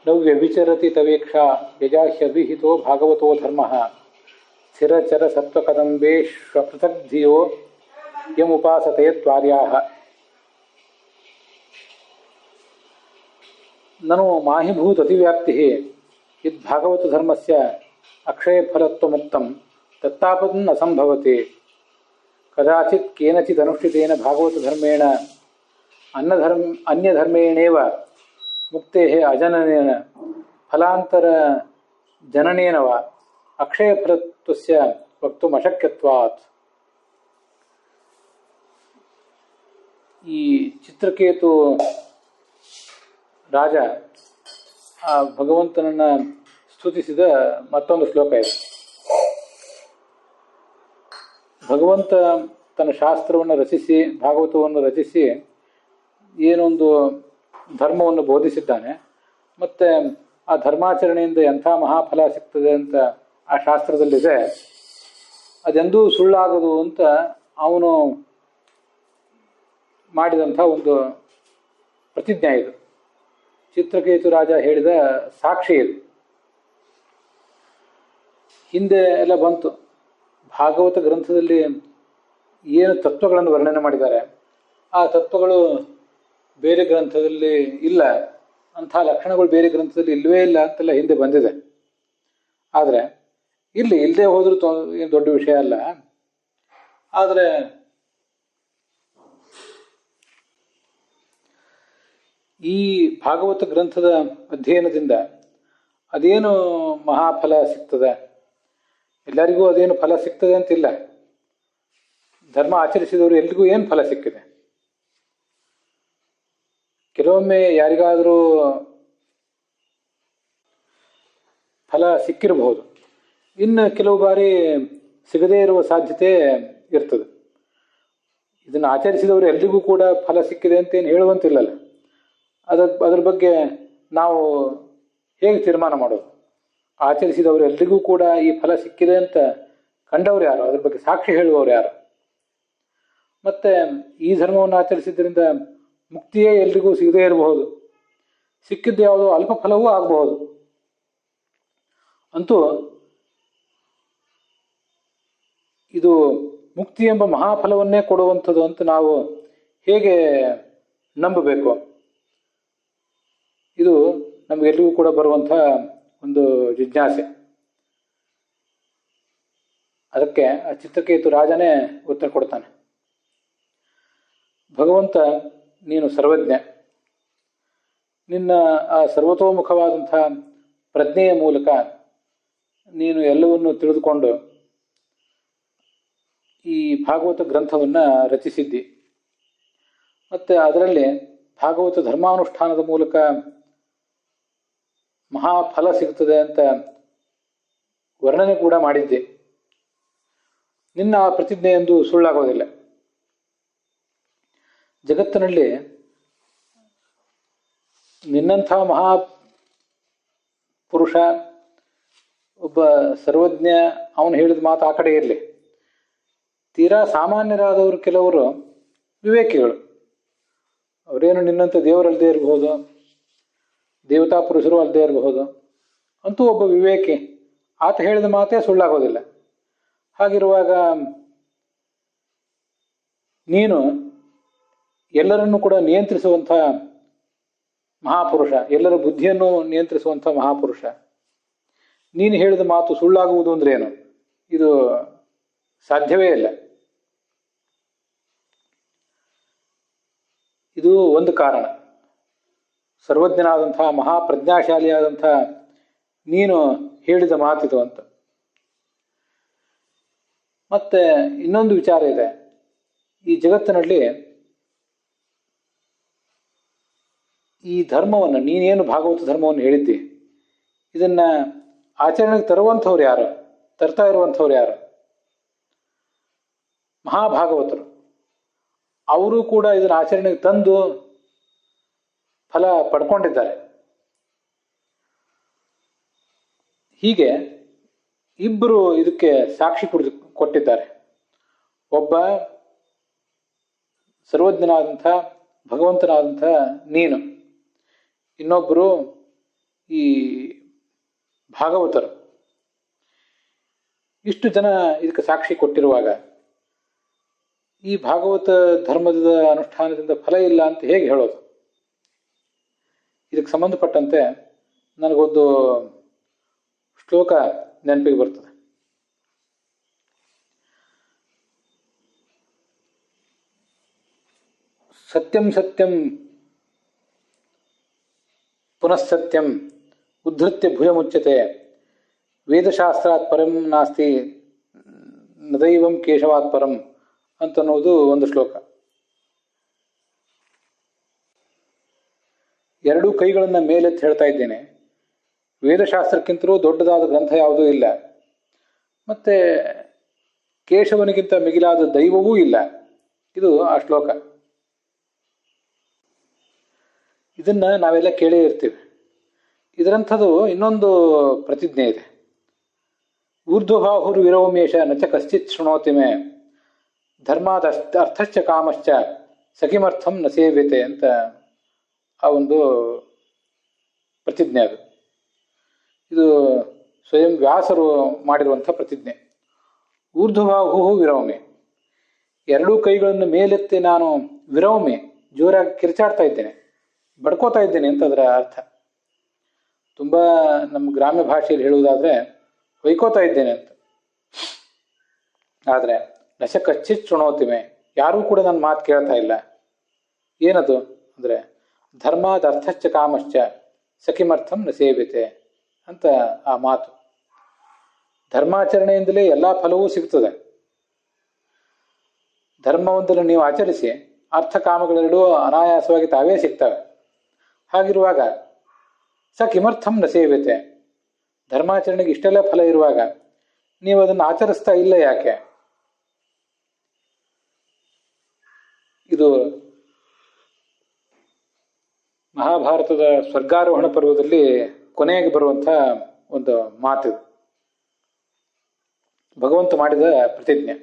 ನವ್ಯವಿಚರತಿ ತವೇಕ್ಷಾ ಯಜಾಹ್ಯಭಿಹಿತೋ ಭಾಗವತೋ ಧರ್ಮ ಸ್ಥಿರಚರ ಸತ್ವಕದಂಬೇಶ್ವಪೃಥಗ್ಧಿಯೋ ಯಮುಪಾಸತೆ ತ್ವಾರ್ಯಾಹ. ನನು ಮಾಹಿಭೂತ ಅತಿವ್ಯಾಪ್ತಿ ಯದ್ಭಾಗವತ ಧರ್ಮಸ್ಯ ಅಕ್ಷಯಫಲತ್ವಮುಕ್ತಂ ತತ್ತಾಪದನ್ ಅಸಂಭವತಿ. ಕದಾಚಿತ್ ಕೇನಚಿತ್ ಅನುಷ್ಠಿತೇನ ಭಾಗವತ ಧರ್ಮೇಣ ಅನ್ಯಧರ್ಮೇಣೇವ ಮುಕ್ತೇಃ ಅಜನನೇನ ಫಲಾಂತರ ಜನನೇನ ವಾ ಅಕ್ಷಯಫಲತ್ವಸ್ಯ ವಕ್ತುಂ ಅಶಕ್ಯತ್ವಾತ್. ಈ ಚಿತ್ರಕೇತು ರಾಜ ಆ ಭಗವಂತನನ್ನು ಸ್ತುತಿಸಿದ ಮತ್ತೊಂದು ಶ್ಲೋಕ ಇದೆ. ಭಗವಂತ ತನ್ನ ಶಾಸ್ತ್ರವನ್ನು ರಚಿಸಿ, ಭಾಗವತವನ್ನು ರಚಿಸಿ ಏನೊಂದು ಧರ್ಮವನ್ನು ಬೋಧಿಸಿದ್ದಾನೆ, ಮತ್ತು ಆ ಧರ್ಮಾಚರಣೆಯಿಂದ ಎಂಥ ಮಹಾಫಲ ಸಿಗ್ತದೆ ಅಂತ ಆ ಶಾಸ್ತ್ರದಲ್ಲಿದೆ, ಅದೆಂದೂ ಸುಳ್ಳಾಗದು ಅಂತ ಅವನು ಮಾಡಿದಂಥ ಒಂದು ಪ್ರತಿಜ್ಞೆ ಇದು. ಚಿತ್ರಕೇತು ರಾಜ ಹೇಳಿದ ಸಾಕ್ಷಿ ಇದು. ಹಿಂದೆ ಎಲ್ಲ ಬಂತು, ಭಾಗವತ ಗ್ರಂಥದಲ್ಲಿ ಏನು ತತ್ವಗಳನ್ನು ವರ್ಣನೆ ಮಾಡಿದ್ದಾರೆ ಆ ತತ್ವಗಳು ಬೇರೆ ಗ್ರಂಥದಲ್ಲಿ ಇಲ್ಲ, ಅಂಥ ಲಕ್ಷಣಗಳು ಬೇರೆ ಗ್ರಂಥದಲ್ಲಿ ಇಲ್ಲವೇ ಇಲ್ಲ ಅಂತೆಲ್ಲ ಹಿಂದೆ ಬಂದಿದೆ. ಆದರೆ ಇಲ್ಲದೆ ಹೋದರೂ ಏನು ದೊಡ್ಡ ವಿಷಯ ಅಲ್ಲ. ಆದರೆ ಈ ಭಾಗವತ ಗ್ರಂಥದ ಅಧ್ಯಯನದಿಂದ ಅದೇನು ಮಹಾಫಲ ಸಿಗ್ತದೆ, ಎಲ್ಲರಿಗೂ ಅದೇನು ಫಲ ಸಿಗ್ತದೆ ಅಂತಿಲ್ಲ. ಧರ್ಮ ಆಚರಿಸಿದವರು ಎಲ್ರಿಗೂ ಏನು ಫಲ ಸಿಕ್ಕಿದೆ? ಕೆಲವೊಮ್ಮೆ ಯಾರಿಗಾದರೂ ಫಲ ಸಿಕ್ಕಿರಬಹುದು, ಇನ್ನು ಕೆಲವು ಬಾರಿ ಸಿಗದೇ ಇರುವ ಸಾಧ್ಯತೆ ಇರ್ತದೆ. ಇದನ್ನು ಆಚರಿಸಿದವರು ಎಲ್ರಿಗೂ ಕೂಡ ಫಲ ಸಿಕ್ಕಿದೆ ಅಂತೇನು ಹೇಳುವಂತಿಲ್ಲಲ್ಲ. ಅದರ ಬಗ್ಗೆ ನಾವು ಹೇಗೆ ತೀರ್ಮಾನ ಮಾಡೋದು? ಆಚರಿಸಿದವರು ಎಲ್ರಿಗೂ ಕೂಡ ಈ ಫಲ ಸಿಕ್ಕಿದೆ ಅಂತ ಕಂಡವ್ರು ಯಾರು? ಅದ್ರ ಬಗ್ಗೆ ಸಾಕ್ಷಿ ಹೇಳುವವರು ಯಾರು? ಮತ್ತು ಈ ಧರ್ಮವನ್ನು ಆಚರಿಸಿದ್ರಿಂದ ಮುಕ್ತಿಯೇ ಎಲ್ರಿಗೂ ಸಿಗದೇ ಇರಬಹುದು, ಸಿಕ್ಕಿದ್ದು ಯಾವುದೋ ಅಲ್ಪ ಫಲವೂ ಆಗಬಹುದು. ಅಂತೂ ಇದು ಮುಕ್ತಿ ಎಂಬ ಮಹಾಫಲವನ್ನೇ ಕೊಡುವಂಥದ್ದು ಅಂತ ನಾವು ಹೇಗೆ ನಂಬಬೇಕು? ಇದು ನಮಗೆಲ್ಲರಿಗೂ ಕೂಡ ಬರುವಂಥ ಒಂದು ಜಿಜ್ಞಾಸೆ. ಅದಕ್ಕೆ ಆ ಚಿತ್ರಕೇತು ರಾಜನೇ ಉತ್ತರ ಕೊಡ್ತಾನೆ. ಭಗವಂತ, ನೀನು ಸರ್ವಜ್ಞ. ನಿನ್ನ ಆ ಸರ್ವತೋಮುಖವಾದಂಥ ಪ್ರಜ್ಞೆಯ ಮೂಲಕ ನೀನು ಎಲ್ಲವನ್ನು ತಿಳಿದುಕೊಂಡು ಈ ಭಾಗವತ ಗ್ರಂಥವನ್ನು ರಚಿಸಿದ್ದಿ. ಮತ್ತು ಅದರಲ್ಲಿ ಭಾಗವತ ಧರ್ಮಾನುಷ್ಠಾನದ ಮೂಲಕ ಮಹಾಫಲ ಸಿಗ್ತದೆ ಅಂತ ವರ್ಣನೆ ಕೂಡ ಮಾಡಿದ್ದೆ. ನಿನ್ನ ಆ ಪ್ರತಿಜ್ಞೆ ಎಂದು ಸುಳ್ಳಾಗೋದಿಲ್ಲ. ಜಗತ್ತಿನಲ್ಲಿ ನಿನ್ನಂಥ ಮಹಾಪುರುಷ, ಒಬ್ಬ ಸರ್ವಜ್ಞ, ಅವನು ಹೇಳಿದ ಮಾತು ಆ ಕಡೆ ಇರಲಿ. ತೀರಾ ಸಾಮಾನ್ಯರಾದವರು ಕೆಲವರು ವಿವೇಕಿಗಳು, ಅವರೇನು ನಿನ್ನಂಥ ದೇವರಲ್ಲದೆ ಇರಬಹುದು, ದೇವತಾ ಪುರುಷರು ಅಲ್ಲದೆ ಇರಬಹುದು. ಅಂತೂ ಒಬ್ಬ ವಿವೇಕಿ, ಆತ ಹೇಳಿದ ಮಾತೇ ಸುಳ್ಳಾಗೋದಿಲ್ಲ. ಹಾಗಿರುವಾಗ ನೀನು ಎಲ್ಲರನ್ನೂ ಕೂಡ ನಿಯಂತ್ರಿಸುವಂಥ ಮಹಾಪುರುಷ, ಎಲ್ಲರ ಬುದ್ಧಿಯನ್ನು ನಿಯಂತ್ರಿಸುವಂಥ ಮಹಾಪುರುಷ, ನೀನು ಹೇಳಿದ ಮಾತು ಸುಳ್ಳಾಗುವುದು ಅಂದ್ರೆ ಏನು? ಇದು ಸಾಧ್ಯವೇ ಇಲ್ಲ. ಇದು ಒಂದು ಕಾರಣ. ಸರ್ವಜ್ಞನಾದಂಥ ಮಹಾಪ್ರಜ್ಞಾಶಾಲಿಯಾದಂಥ ನೀನು ಹೇಳಿದ ಮಾತಿದು ಅಂತ. ಮತ್ತೆ ಇನ್ನೊಂದು ವಿಚಾರ ಇದೆ. ಈ ಜಗತ್ತಿನಲ್ಲಿ ಈ ಧರ್ಮವನ್ನು, ನೀನೇನು ಭಾಗವತ ಧರ್ಮವನ್ನು ಹೇಳಿದ್ದಿ, ಇದನ್ನ ಆಚರಣೆಗೆ ತರುವಂಥವ್ರು ಯಾರು? ತರ್ತಾ ಇರುವಂಥವ್ರು ಯಾರು? ಮಹಾಭಾಗವತರು. ಅವರು ಕೂಡ ಇದನ್ನು ಆಚರಣೆಗೆ ತಂದು ಫಲ ಪಡ್ಕೊಂಡಿದ್ದಾರೆ. ಹೀಗೆ ಇಬ್ಬರು ಇದಕ್ಕೆ ಸಾಕ್ಷಿ ಕೊಟ್ಟಿದ್ದಾರೆ. ಒಬ್ಬ ಸರ್ವಜ್ಞನಾದಂಥ ಭಗವಂತನಾದಂಥ ನೀನು, ಇನ್ನೊಬ್ಬರು ಈ ಭಾಗವತರು ಇಷ್ಟು ಜನ ಇದಕ್ಕೆ ಸಾಕ್ಷಿ ಕೊಟ್ಟಿರುವಾಗ ಈ ಭಾಗವತ ಧರ್ಮದ ಅನುಷ್ಠಾನದಿಂದ ಫಲ ಇಲ್ಲ ಅಂತ ಹೇಗೆ ಹೇಳೋದು? ಇದಕ್ಕೆ ಸಂಬಂಧಪಟ್ಟಂತೆ ನನಗೊಂದು ಶ್ಲೋಕ ನೆನಪಿಗೆ ಬರ್ತದೆ. ಸತ್ಯಂ ಸತ್ಯಂ ಪುನಃಸತ್ಯಂ ಉದ್ಧತ್ಯ ಭುಜಮುಚ್ಯತೆ ವೇದಶಾಸ್ತ್ರಾತ್ ಪರಂ ನಾಸ್ತಿ ನದೈವಂ ಕೇಶವಾತ್ ಪರಂ ಅಂತನ್ನೋದು ಒಂದು ಶ್ಲೋಕ. ಎರಡೂ ಕೈಗಳನ್ನು ಮೇಲೆತ್ತು ಹೇಳ್ತಾ ಇದ್ದೇನೆ. ವೇದಶಾಸ್ತ್ರಕ್ಕಿಂತಲೂ ದೊಡ್ಡದಾದ ಗ್ರಂಥ ಯಾವುದೂ ಇಲ್ಲ, ಮತ್ತೆ ಕೇಶವನಿಗಿಂತ ಮಿಗಿಲಾದ ದೈವವೂ ಇಲ್ಲ. ಇದು ಆ ಶ್ಲೋಕ. ಇದನ್ನ ನಾವೆಲ್ಲ ಕೇಳೇ ಇರ್ತೀವಿ. ಇದರಂಥದ್ದು ಇನ್ನೊಂದು ಪ್ರತಿಜ್ಞೆ ಇದೆ. ಊರ್ಧ್ವಬಾಹುರ್ ವಿರವಮೇಶ ನಚ ಕಶ್ಚಿತ್ ಶೃಣೋತಿ ಮೇ ಧರ್ಮಾದ ಅರ್ಥಶ್ಚ ಕಾಮಶ್ಚ ಸಖಿಮರ್ಥಂ ನ ಸೇವ್ಯತೆ ಅಂತ ಆ ಒಂದು ಪ್ರತಿಜ್ಞೆ. ಅದು ಇದು ಸ್ವಯಂ ವ್ಯಾಸರು ಮಾಡಿರುವಂಥ ಪ್ರತಿಜ್ಞೆ. ಊರ್ಧ್ವಬಾಹು ವಿರವಮೆ, ಎರಡೂ ಕೈಗಳನ್ನು ಮೇಲೆತ್ತಿ ನಾನು ವಿರವಮೆ ಜೋರಾಗಿ ಕಿರ್ಚಾಡ್ತಾ ಇದ್ದೇನೆ, ಬಡ್ಕೋತಾ ಇದ್ದೇನೆ ಅಂತ ಅದರ ಅರ್ಥ. ತುಂಬ ನಮ್ಮ ಗ್ರಾಮ್ಯ ಭಾಷೆಯಲ್ಲಿ ಹೇಳುವುದಾದರೆ ಹೊಯ್ಕೋತಾ ಇದ್ದೇನೆ ಅಂತ. ಆದರೆ ನಶ ಕಚ್ಚಿತ್ ಶೃಣೋತಿಮೆ, ಯಾರೂ ಕೂಡ ನನ್ನ ಮಾತು ಕೇಳ್ತಾ ಇಲ್ಲ. ಏನದು ಅಂದರೆ ಧರ್ಮಾದ ಅರ್ಥಶ್ಚ ಕಾಮಶ್ಚ ಸಖಿಮರ್ಥಂ ನ ಸೇವ್ಯತೆ ಅಂತ ಆ ಮಾತು. ಧರ್ಮಾಚರಣೆಯಿಂದಲೇ ಎಲ್ಲ ಫಲವೂ ಸಿಗ್ತದೆ. ಧರ್ಮವೊಂದನ್ನು ನೀವು ಆಚರಿಸಿ ಅರ್ಥ ಕಾಮಗಳೆರಡೂ ಅನಾಯಾಸವಾಗಿ ತಾವೇ ಸಿಗ್ತವೆ. ಹಾಗಿರುವಾಗ ಸ ಕಿಮರ್ಥಂ ನ ಸೇವ್ಯತೆ, ಧರ್ಮಾಚರಣೆಗೆ ಇಷ್ಟೆಲ್ಲ ಫಲ ಇರುವಾಗ ನೀವು ಅದನ್ನು ಆಚರಿಸ್ತಾ ಇಲ್ಲ ಯಾಕೆ? ಇದು ಮಹಾಭಾರತದ ಸ್ವರ್ಗಾರೋಹಣ ಪರ್ವದಲ್ಲಿ ಕೊನೆಗೆ ಬರುವಂಥ ಒಂದು ಮಾತು. ಭಗವಂತ ಮಾಡಿದ ಪ್ರತಿಜ್ಞೆ.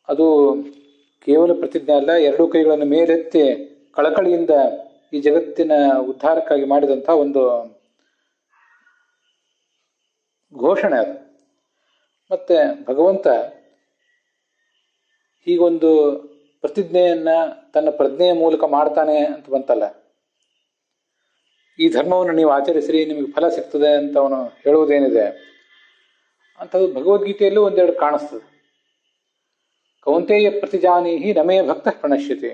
ಅದು ಕೇವಲ ಪ್ರತಿಜ್ಞೆ ಅಲ್ಲ, ಎರಡೂ ಕೈಗಳನ್ನು ಮೇಲೆತ್ತಿ ಕಳಕಳಿಯಿಂದ ಈ ಜಗತ್ತಿನ ಉದ್ಧಾರಕ್ಕಾಗಿ ಮಾಡಿದಂಥ ಒಂದು ಘೋಷಣೆ ಅದು. ಮತ್ತೆ ಭಗವಂತ ಹೀಗೊಂದು ಪ್ರತಿಜ್ಞೆಯನ್ನ ತನ್ನ ಪ್ರಜ್ಞೆಯ ಮೂಲಕ ಮಾಡ್ತಾನೆ ಅಂತ ಬಂತಲ್ಲ. ಈ ಧರ್ಮವನ್ನು ನೀವು ಆಚರಿಸಿರಿ, ನಿಮಗೆ ಫಲ ಸಿಗ್ತದೆ ಅಂತ ಅವನು ಹೇಳುವುದೇನಿದೆ ಅಂಥದ್ದು ಭಗವದ್ಗೀತೆಯಲ್ಲೂ ಒಂದೆರಡು ಕಾಣಿಸ್ತದೆ. ಕೌಂತೆಯ ಪ್ರತಿಜಾನೀಹಿ ನಮೇ ಭಕ್ತ ಪ್ರಣಶ್ಯತೆ.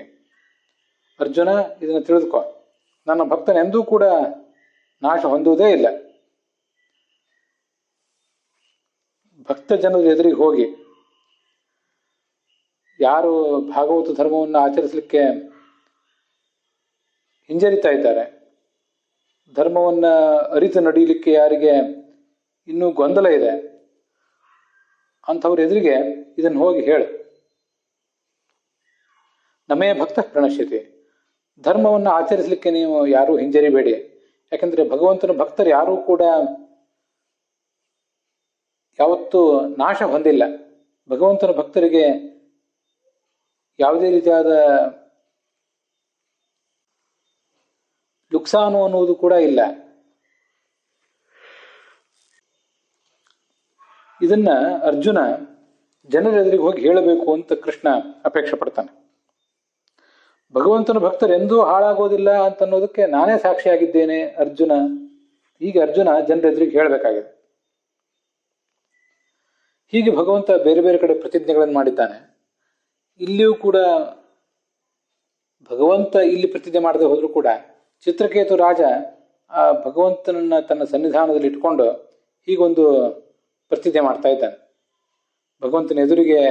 ಅರ್ಜುನ, ಇದನ್ನು ತಿಳಿದುಕೋ, ನನ್ನ ಭಕ್ತನೆಂದೂ ಕೂಡ ನಾಶ ಹೊಂದುವುದೇ ಇಲ್ಲ. ಭಕ್ತ ಜನರ ಎದುರಿಗೆ ಹೋಗಿ ಯಾರು ಭಾಗವತ ಧರ್ಮವನ್ನು ಆಚರಿಸಲಿಕ್ಕೆ ಹಿಂಜರಿತಾ ಇದ್ದಾರೆ, ಧರ್ಮವನ್ನು ಅರಿತು ನಡೀಲಿಕ್ಕೆ ಯಾರಿಗೆ ಇನ್ನೂ ಗೊಂದಲ ಇದೆ, ಅಂಥವ್ರ ಎದುರಿಗೆ ಇದನ್ನು ಹೋಗಿ ಹೇಳು. ನಮೇ ಭಕ್ತ ಪ್ರಣಶ್ಯತೆ, ಧರ್ಮವನ್ನು ಆಚರಿಸಲಿಕ್ಕೆ ನೀವು ಯಾರೂ ಹಿಂಜರಿಬೇಡಿ. ಯಾಕಂದರೆ ಭಗವಂತನ ಭಕ್ತರು ಯಾರೂ ಕೂಡ ಯಾವತ್ತೂ ನಾಶ ಹೊಂದಿಲ್ಲ. ಭಗವಂತನ ಭಕ್ತರಿಗೆ ಯಾವುದೇ ರೀತಿಯಾದ ನುಕ್ಸಾನು ಅನ್ನುವುದು ಕೂಡ ಇಲ್ಲ. ಇದನ್ನ ಅರ್ಜುನ ಜನರ ಎದುರಿಗೆ ಹೋಗಿ ಹೇಳಬೇಕು ಅಂತ ಕೃಷ್ಣ ಅಪೇಕ್ಷೆ ಪಡ್ತಾನೆ. ಭಗವಂತನ ಭಕ್ತರು ಎಂದೂ ಹಾಳಾಗೋದಿಲ್ಲ ಅಂತ ಅನ್ನೋದಕ್ಕೆ ನಾನೇ ಸಾಕ್ಷಿಯಾಗಿದ್ದೇನೆ ಅರ್ಜುನ. ಈಗ ಅರ್ಜುನ ಜನರ ಎದುರಿಗೆ ಹೇಳಬೇಕಾಗಿದೆ. ಹೀಗೆ ಭಗವಂತ ಬೇರೆ ಬೇರೆ ಕಡೆ ಪ್ರತಿಜ್ಞೆಗಳನ್ನು ಮಾಡಿದ್ದಾನೆ. ಇಲ್ಲಿಯೂ ಕೂಡ ಭಗವಂತ ಇಲ್ಲಿ ಪ್ರತಿಜ್ಞೆ ಮಾಡದೆ ಹೋದರೂ ಕೂಡ ಚಿತ್ರಕೇತು ರಾಜ ಆ ಭಗವಂತನನ್ನ ತನ್ನ ಸನ್ನಿಧಾನದಲ್ಲಿ ಇಟ್ಕೊಂಡು ಹೀಗೊಂದು ಪ್ರತಿಜ್ಞೆ ಮಾಡ್ತಾ ಇದ್ದಾನೆ. ಭಗವಂತನ ಎದುರಿಗೆ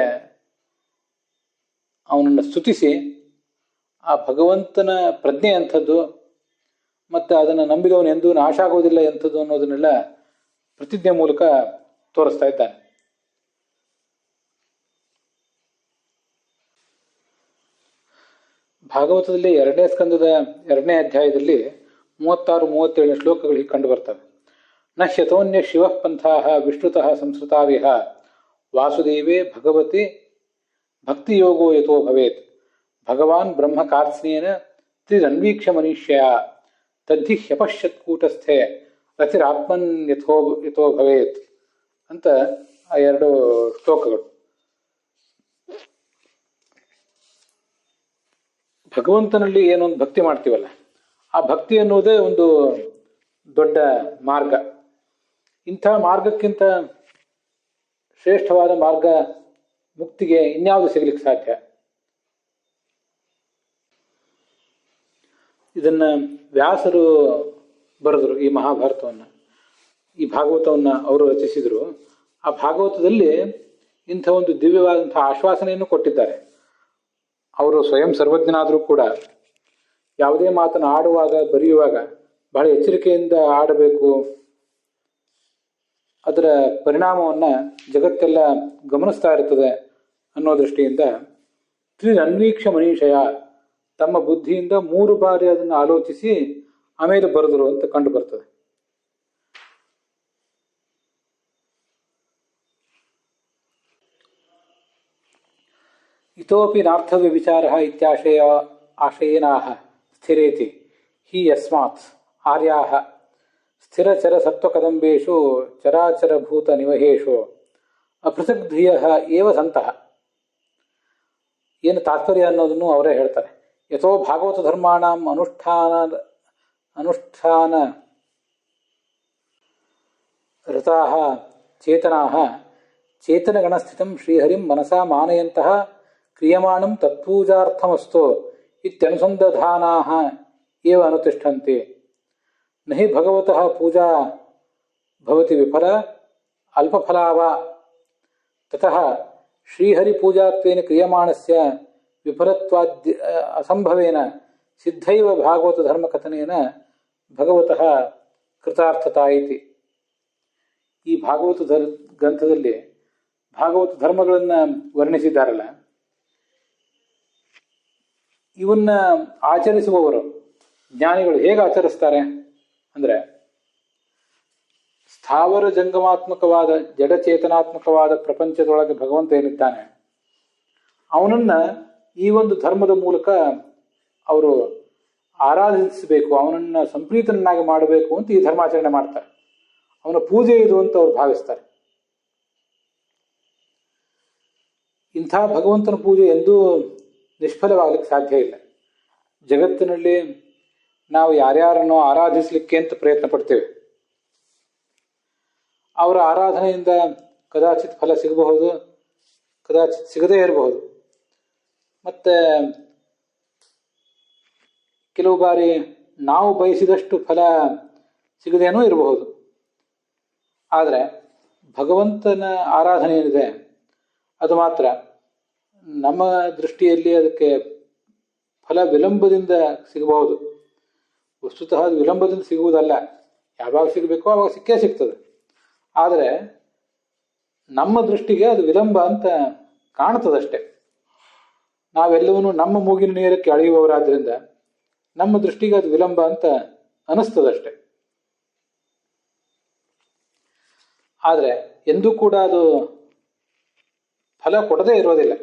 ಅವನನ್ನು ಸ್ತುತಿಸಿ ಆ ಭಗವಂತನ ಪ್ರಜ್ಞೆ ಅಂಥದ್ದು ಮತ್ತು ಅದನ್ನು ನಂಬಿದವನು ಎಂದೂ ನಾಶ ಆಗೋದಿಲ್ಲ ಎಂಥದ್ದು ಅನ್ನೋದನ್ನೆಲ್ಲ ಪ್ರತಿಜ್ಞೆ ಮೂಲಕ ತೋರಿಸ್ತಾ ಇದ್ದಾನೆ. ಭಾಗವತದಲ್ಲಿ 2ನೇ ಸ್ಕಂದದ 2ನೇ ಅಧ್ಯಾಯದಲ್ಲಿ 36-37 ಶ್ಲೋಕಗಳು ಹೀಗೆ ಕಂಡು ಬರ್ತವೆ. ನ ಶತೋನ್ಯ ಶಿವ ಪಂಥಾ ವಿಷ್ಣುತಃ ಸಂಸ್ಕೃತಾವಿಹ ವಾಸುದೇವೇ ಭಗವತಿ ಭಕ್ತಿಯೋಗೋ ಯಥೋ ಭವೇತ್ ಭಗವಾನ್ ಬ್ರಹ್ಮ ಕಾರ್ತ್ಸ್ನೇನ ತ್ರಿರನ್ವೀಕ್ಷ ಮನುಷ್ಯ ತದ್ಧಿ ಹ್ಯಪಶ್ಯತ್ಕೂಟಸ್ಥೆ ರತಿರಾತ್ಮನ್ ಯಥೋ ಭವೇತ್ ಅಂತ ಆ ಎರಡು ಶ್ಲೋಕಗಳು. ಭಗವಂತನಲ್ಲಿ ಏನೊಂದು ಭಕ್ತಿ ಮಾಡ್ತೀವಲ್ಲ, ಆ ಭಕ್ತಿ ಅನ್ನೋದೇ ಒಂದು ದೊಡ್ಡ ಮಾರ್ಗ. ಇಂಥ ಮಾರ್ಗಕ್ಕಿಂತ ಶ್ರೇಷ್ಠವಾದ ಮಾರ್ಗ ಮುಕ್ತಿಗೆ ಇನ್ಯಾವುದು ಸಿಗಲಿಕ್ಕೆ ಸಾಧ್ಯ? ಇದನ್ನ ವ್ಯಾಸರು ಬರೆದರು, ಈ ಮಹಾಭಾರತವನ್ನು, ಈ ಭಾಗವತವನ್ನು ಅವರು ರಚಿಸಿದರು. ಆ ಭಾಗವತದಲ್ಲಿ ಇಂಥ ಒಂದು ದಿವ್ಯವಾದಂತಹ ಆಶ್ವಾಸನೆಯನ್ನು ಕೊಟ್ಟಿದ್ದಾರೆ. ಅವರು ಸ್ವಯಂ ಸರ್ವಜ್ಞನಾದರೂ ಕೂಡ ಯಾವುದೇ ಮಾತನ್ನು ಆಡುವಾಗ, ಬರೆಯುವಾಗ ಬಹಳ ಎಚ್ಚರಿಕೆಯಿಂದ ಆಡಬೇಕು. ಅದರ ಪರಿಣಾಮವನ್ನು ಜಗತ್ತೆಲ್ಲ ಗಮನಿಸ್ತಾ ಇರ್ತದೆ ಅನ್ನೋ ದೃಷ್ಟಿಯಿಂದ ತ್ರಿರನ್ವೀಕ್ಷ ಮನೀಷಯ, ತಮ್ಮ ಬುದ್ಧಿಯಿಂದ 3 ಬಾರಿ ಅದನ್ನು ಆಲೋಚಿಸಿ ಆಮೇಲೆ ಬರೆದರು ಅಂತ ಕಂಡು ಬರ್ತದೆ. ಇತೋಪಿ ನಾರ್ಥವ್ಯ ವಿಚಾರ ಆಶಯೇನಾಹ ಸ್ಥಿರೇತಿ ಹಿ ಯಸ್ಮಾತ್ ಆರ್ಯಾಹ ಸ್ಥಿರಚರ ಸತ್ವಕದಂಬೇಷು ಚರಾಚರಭೂತ ನಿವಹೇಶು ಅಪೃಥಗ್ಧಿಯ ಏವ ಸಂತಹ. ಏನು ತಾತ್ಪರ್ಯ ಅನ್ನೋದನ್ನು ಅವರೇ ಹೇಳ್ತಾರೆ. ಯಥೋ ಭಾಗವತ ಧರ್ಮಾಣಂ ಅನುಷ್ಠಾನ ರತಾಃ ಚೇತನಾಃ ಚೇತನಗಣಸ್ಥಿತಂ ಶ್ರೀಹರಿಂ ಮನಸಾ ಮಾನಯಂತಹ ಕ್ರಿಯಮಾಣಂ ತತ್ಪೂಜಾರ್ಥಮಸ್ತು ಇತ್ಯನುಸಂಧಾನಾಃ ಏವ ಅನುತಿಷ್ಠಂತೆ. ನಹಿ ಭಗವತಃ ಪೂಜಾ ಭವತಿ ವಿಫಲ ಅಲ್ಪಫಲಾ ವಾ ತತಃ ಶ್ರೀಹರಿಪೂಜಾತ್ವೇನ ಕ್ರಿಯಮಾಣಸ್ಯ ವಿಫಲತ್ವಾದ್ ಅಸಂಭವೇನ ಸಿದ್ಧೈವ ಭಾಗವತ ಧರ್ಮಕಥನೇನ ಭಗವತಃ ಕೃತಾರ್ಥತಾ ಇತಿ. ಈ ಭಾಗವತ ಗ್ರಂಥದಲ್ಲಿ ಭಾಗವತ ಧರ್ಮಗಳನ್ನು ವರ್ಣಿಸಿದ್ದಾರಲ್ಲ, ಇವನ್ನ ಆಚರಿಸುವವರು ಜ್ಞಾನಿಗಳು ಹೇಗೆ ಆಚರಿಸ್ತಾರೆ ಅಂದರೆ, ಸ್ಥಾವರ ಜಂಗಮಾತ್ಮಕವಾದ ಜಡಚೇತನಾತ್ಮಕವಾದ ಪ್ರಪಂಚದೊಳಗೆ ಭಗವಂತ ಏನಿದ್ದಾನೆ ಅವನನ್ನ ಈ ಒಂದು ಧರ್ಮದ ಮೂಲಕ ಅವರು ಆರಾಧಿಸಬೇಕು, ಅವನನ್ನ ಸಂಪ್ರೀತನನ್ನಾಗಿ ಮಾಡಬೇಕು ಅಂತ ಈ ಧರ್ಮಾಚರಣೆ ಮಾಡ್ತಾರೆ. ಅವನ ಪೂಜೆ ಇದು ಅಂತ ಅವ್ರು ಭಾವಿಸ್ತಾರೆ. ಇಂಥ ಭಗವಂತನ ಪೂಜೆ ಎಂದೂ ನಿಷ್ಫಲವಾಗಲಿಕ್ಕೆ ಸಾಧ್ಯ ಇಲ್ಲ. ಜಗತ್ತಿನಲ್ಲಿ ನಾವು ಯಾರ್ಯಾರನ್ನೋ ಆರಾಧಿಸಲಿಕ್ಕೆ ಅಂತ ಪ್ರಯತ್ನ ಪಡ್ತೇವೆ. ಅವರ ಆರಾಧನೆಯಿಂದ ಕದಾಚಿತ್ ಫಲ ಸಿಗಬಹುದು, ಕದಾಚಿತ್ ಸಿಗದೇ ಇರಬಹುದು. ಮತ್ತೆ ಕೆಲವು ಬಾರಿ ನಾವು ಬಯಸಿದಷ್ಟು ಫಲ ಸಿಗದೇನೂ ಇರಬಹುದು. ಆದರೆ ಭಗವಂತನ ಆರಾಧನೆ ಏನಿದೆ ಅದು ಮಾತ್ರ ನಮ್ಮ ದೃಷ್ಟಿಯಲ್ಲಿ ಅದಕ್ಕೆ ಫಲ ವಿಳಂಬದಿಂದ ಸಿಗಬಹುದು. ವಸ್ತುತಃ ಅದು ವಿಳಂಬದಿಂದ ಸಿಗುವುದಲ್ಲ, ಯಾವಾಗ ಸಿಗಬೇಕೋ ಆವಾಗ ಸಿಕ್ಕೇ ಸಿಗ್ತದೆ. ಆದರೆ ನಮ್ಮ ದೃಷ್ಟಿಗೆ ಅದು ವಿಳಂಬ ಅಂತ ಕಾಣ್ತದಷ್ಟೆ. ನಾವೆಲ್ಲವನ್ನೂ ನಮ್ಮ ಮೂಗಿನ ನೇರಕ್ಕೆ ಅಳೆಯುವವರಾದ್ರಿಂದ ನಮ್ಮ ದೃಷ್ಟಿಗೆ ಅದು ವಿಳಂಬ ಅಂತ ಅನಿಸ್ತದಷ್ಟೆ. ಆದರೆ ಎಂದೂ ಕೂಡ ಅದು ಫಲ ಕೊಡದೇ ಇರೋದಿಲ್ಲ.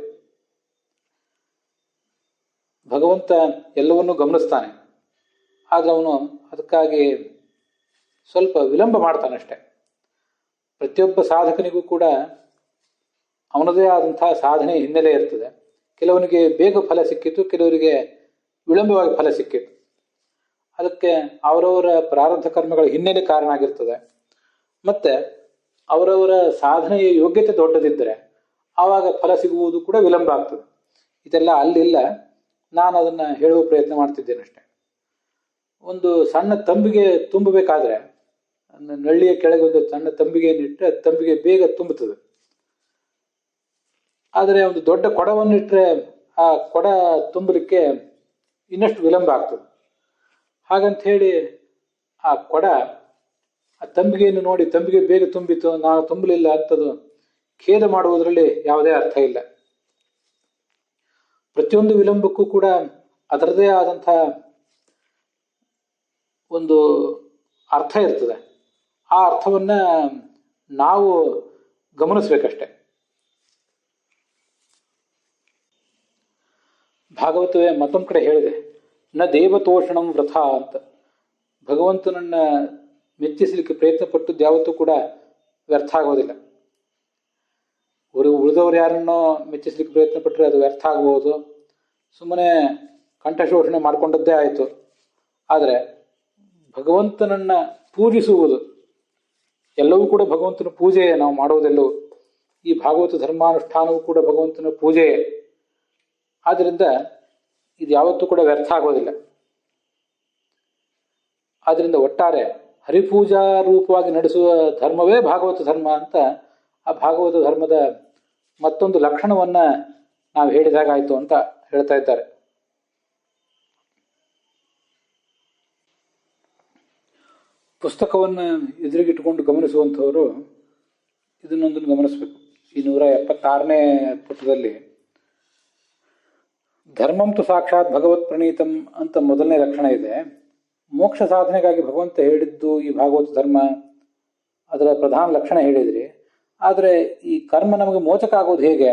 ಭಗವಂತ ಎಲ್ಲವನ್ನೂ ಗಮನಿಸ್ತಾನೆ, ಆದರೆ ಅವನು ಅದಕ್ಕಾಗಿ ಸ್ವಲ್ಪ ವಿಳಂಬ ಮಾಡ್ತಾನಷ್ಟೆ. ಪ್ರತಿಯೊಬ್ಬ ಸಾಧಕನಿಗೂ ಕೂಡ ಅವನದೇ ಆದಂತಹ ಸಾಧನೆ ಹಿನ್ನೆಲೆ ಇರ್ತದೆ. ಕೆಲವನಿಗೆ ಬೇಗ ಫಲ ಸಿಕ್ಕಿತು, ಕೆಲವರಿಗೆ ವಿಳಂಬವಾಗಿ ಫಲ ಸಿಕ್ಕಿತು. ಅದಕ್ಕೆ ಅವರವರ ಪ್ರಾರಬ್ಧ ಕರ್ಮಗಳ ಹಿನ್ನೆಲೆ ಕಾರಣ ಆಗಿರ್ತದೆ. ಮತ್ತೆ ಅವರವರ ಸಾಧನೆಯ ಯೋಗ್ಯತೆ ದೊಡ್ಡದಿದ್ದರೆ ಆವಾಗ ಫಲ ಸಿಗುವುದು ಕೂಡ ವಿಳಂಬ ಆಗ್ತದೆ. ಇದೆಲ್ಲ ಅಲ್ಲಿಲ್ಲ, ನಾನು ಅದನ್ನು ಹೇಳುವ ಪ್ರಯತ್ನ ಮಾಡ್ತಿದ್ದೇನೆ ಅಷ್ಟೆ. ಒಂದು ಸಣ್ಣ ತಂಬಿಗೆ ತುಂಬಬೇಕಾದ್ರೆ ನಳ್ಳಿಯ ಕೆಳಗೆ ಒಂದು ಸಣ್ಣ ತಂಬಿಗೆಯನ್ನಿಟ್ಟರೆ ತಂಬಿಗೆ ಬೇಗ ತುಂಬುತ್ತದೆ. ಆದರೆ ಒಂದು ದೊಡ್ಡ ಕೊಡವನ್ನಿಟ್ಟರೆ ಆ ಕೊಡ ತುಂಬಲಿಕ್ಕೆ ಇನ್ನಷ್ಟು ವಿಳಂಬ ಆಗ್ತದೆ. ಹಾಗಂತ ಹೇಳಿ ಆ ಕೊಡ ಆ ತಂಬಿಗೆಯನ್ನು ನೋಡಿ ತಂಬಿಗೆ ಬೇಗ ತುಂಬಿತು, ನಾನು ತುಂಬಲಿಲ್ಲ ಅಂತದು ಖೇದ ಮಾಡುವುದರಲ್ಲಿ ಯಾವುದೇ ಅರ್ಥ ಇಲ್ಲ. ಪ್ರತಿಯೊಂದು ವಿಳಂಬಕ್ಕೂ ಕೂಡ ಅದರದೇ ಆದಂಥ ಒಂದು ಅರ್ಥ ಇರ್ತದೆ. ಆ ಅರ್ಥವನ್ನ ನಾವು ಗಮನಿಸ್ಬೇಕಷ್ಟೆ. ಭಾಗವತವೇ ಮತ್ತೊಂದು ಕಡೆ ಹೇಳಿದೆ, ನ ದೇವತೋಷಣಂ ವ್ರಥ ಅಂತ. ಭಗವಂತನನ್ನ ಮೆಚ್ಚಿಸಲಿಕ್ಕೆ ಪ್ರಯತ್ನ ಪಟ್ಟದ್ದು ಯಾವತ್ತೂ ಕೂಡ ವ್ಯರ್ಥ ಆಗೋದಿಲ್ಲ. ಉಳಿದವರು ಯಾರನ್ನೋ ಮೆಚ್ಚಿಸಲಿಕ್ಕೆ ಪ್ರಯತ್ನ ಪಟ್ಟರೆ ಅದು ವ್ಯರ್ಥ ಆಗಬಹುದು, ಸುಮ್ಮನೆ ಕಂಠಶೋಷಣೆ ಮಾಡಿಕೊಂಡದ್ದೇ ಆಯಿತು. ಆದರೆ ಭಗವಂತನನ್ನ ಪೂಜಿಸುವುದು ಎಲ್ಲವೂ ಕೂಡ ಭಗವಂತನ ಪೂಜೆಯೇ. ನಾವು ಮಾಡುವುದೆಲ್ಲವೂ ಈ ಭಾಗವತ ಧರ್ಮಾನುಷ್ಠಾನವೂ ಕೂಡ ಭಗವಂತನ ಪೂಜೆಯೇ. ಆದ್ದರಿಂದ ಇದು ಯಾವತ್ತೂ ಕೂಡ ವ್ಯರ್ಥ ಆಗೋದಿಲ್ಲ. ಆದ್ದರಿಂದ ಒಟ್ಟಾರೆ ಹರಿಪೂಜಾ ರೂಪವಾಗಿ ನಡೆಸುವ ಧರ್ಮವೇ ಭಾಗವತ ಧರ್ಮ ಅಂತ ಆ ಭಾಗವತ ಧರ್ಮದ ಮತ್ತೊಂದು ಲಕ್ಷಣವನ್ನ ನಾವು ಹೇಳಿದಾಗಾಯ್ತು ಅಂತ ಹೇಳ್ತಾ ಇದ್ದಾರೆ. ಪುಸ್ತಕವನ್ನು ಎದುರಿಗಿಟ್ಟುಕೊಂಡು ಗಮನಿಸುವಂಥವರು ಇದನ್ನೊಂದನ್ನು ಗಮನಿಸಬೇಕು. ಈ 176ನೇ ಪುಟದಲ್ಲಿ ಧರ್ಮಂತು ಸಾಕ್ಷಾತ್ ಭಗವತ್ ಪ್ರಣೀತಂ ಅಂತ ಮೊದಲನೇ ಲಕ್ಷಣ ಇದೆ. ಮೋಕ್ಷ ಸಾಧನೆಗಾಗಿ ಭಗವಂತ ಹೇಳಿದ್ದು ಈ ಭಾಗವತ ಧರ್ಮ, ಅದರ ಪ್ರಧಾನ ಲಕ್ಷಣ ಹೇಳಿದ್ರಿ. ಆದರೆ ಈ ಕರ್ಮ ನಮಗೆ ಮೋಚಕ ಆಗೋದು ಹೇಗೆ?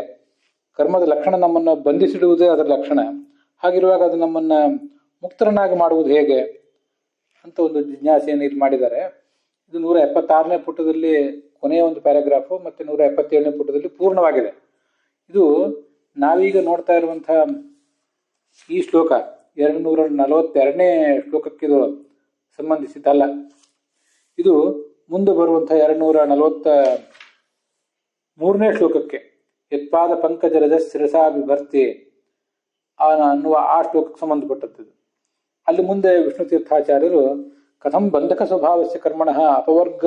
ಕರ್ಮದ ಲಕ್ಷಣ ನಮ್ಮನ್ನು ಬಂಧಿಸಿಡುವುದೇ ಅದರ ಲಕ್ಷಣ. ಹಾಗಿರುವಾಗ ಅದು ನಮ್ಮನ್ನು ಮುಕ್ತರನ್ನಾಗಿ ಮಾಡುವುದು ಹೇಗೆ ಅಂತ ಒಂದು ಜಿಜ್ಞಾಸೆಯನ್ನು ಇಲ್ಲಿ ಮಾಡಿದ್ದಾರೆ. ಇದು 176ನೇ ಪುಟದಲ್ಲಿ ಕೊನೆಯ ಒಂದು ಪ್ಯಾರಾಗ್ರಾಫು ಮತ್ತು 177ನೇ ಪುಟದಲ್ಲಿ ಪೂರ್ಣವಾಗಿದೆ. ಇದು ನಾವೀಗ ನೋಡ್ತಾ ಇರುವಂತಹ ಈ ಶ್ಲೋಕ 242ನೇ ಶ್ಲೋಕಕ್ಕಿದು ಸಂಬಂಧಿಸಿದ್ದಲ್ಲ. ಇದು ಮುಂದೆ ಬರುವಂತಹ 243ನೇ ಶ್ಲೋಕಕ್ಕೆ ಯತ್ಪಾದ ಪಂಕಜ ರಜ ಶಿರಸಾ ವಿಭರ್ತಿ ಅನ್ನುವ ಆ ಶ್ಲೋಕಕ್ಕೆ ಸಂಬಂಧಪಟ್ಟದ್ದು. ಅಲ್ಲಿ ಮುಂದೆ ವಿಷ್ಣು ತೀರ್ಥಾಚಾರ್ಯರು ಕಥಂ ಬಂಧಕ ಸ್ವಭಾವಸ್ಯ ಕರ್ಮಣಃ ಅಪವರ್ಗ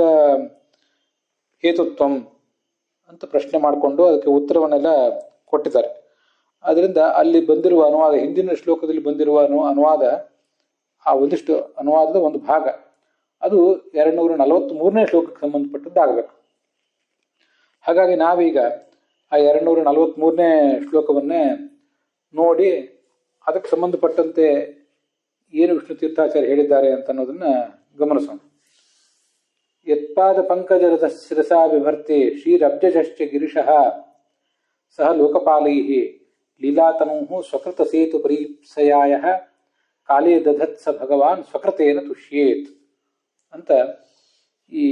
ಹೇತುತ್ವಂ ಅಂತ ಪ್ರಶ್ನೆ ಮಾಡಿಕೊಂಡು ಅದಕ್ಕೆ ಉತ್ತರವನ್ನೆಲ್ಲ ಕೊಟ್ಟಿದ್ದಾರೆ. ಅದರಿಂದ ಅಲ್ಲಿ ಬಂದಿರುವ ಅನುವಾದ, ಹಿಂದಿನ ಶ್ಲೋಕದಲ್ಲಿ ಬಂದಿರುವ ಅನುವಾದ, ಆ ಒಂದಿಷ್ಟು ಅನುವಾದದ ಒಂದು ಭಾಗ ಅದು 243ನೇ ಶ್ಲೋಕಕ್ಕೆ ಸಂಬಂಧಪಟ್ಟದ್ದಾಗಬೇಕು. ಹಾಗಾಗಿ ನಾವೀಗ ಆ 243ನೇ ಶ್ಲೋಕವನ್ನೇ ನೋಡಿ ಅದಕ್ಕೆ ಸಂಬಂಧಪಟ್ಟಂತೆ ಏನು ವಿಷ್ಣು ತೀರ್ಥಾಚಾರ್ಯ ಹೇಳಿದ್ದಾರೆ ಅಂತ ಅನ್ನೋದನ್ನ ಗಮನಿಸೋಣ. ಯತ್ಪಾದ ಪಂಕಜರದ ಶಿರಸಾ ವಿಭರ್ತಿ ಶ್ರೀರಬ್ಜಶ್ಚ ಗಿರಿಶಃ ಸಹ ಲೋಕಪಾಲೈ ಲೀಲಾತನೂ ಸ್ವಕೃತ ಸೇತು ಪರೀಪ್ಸಯಾಯ ಕಾಲೇ ದಧತ್ಸ ಭಗವಾನ್ ಸ್ವಕೃತೇನ ತುಷ್ಯೇತ್ ಅಂತ ಈ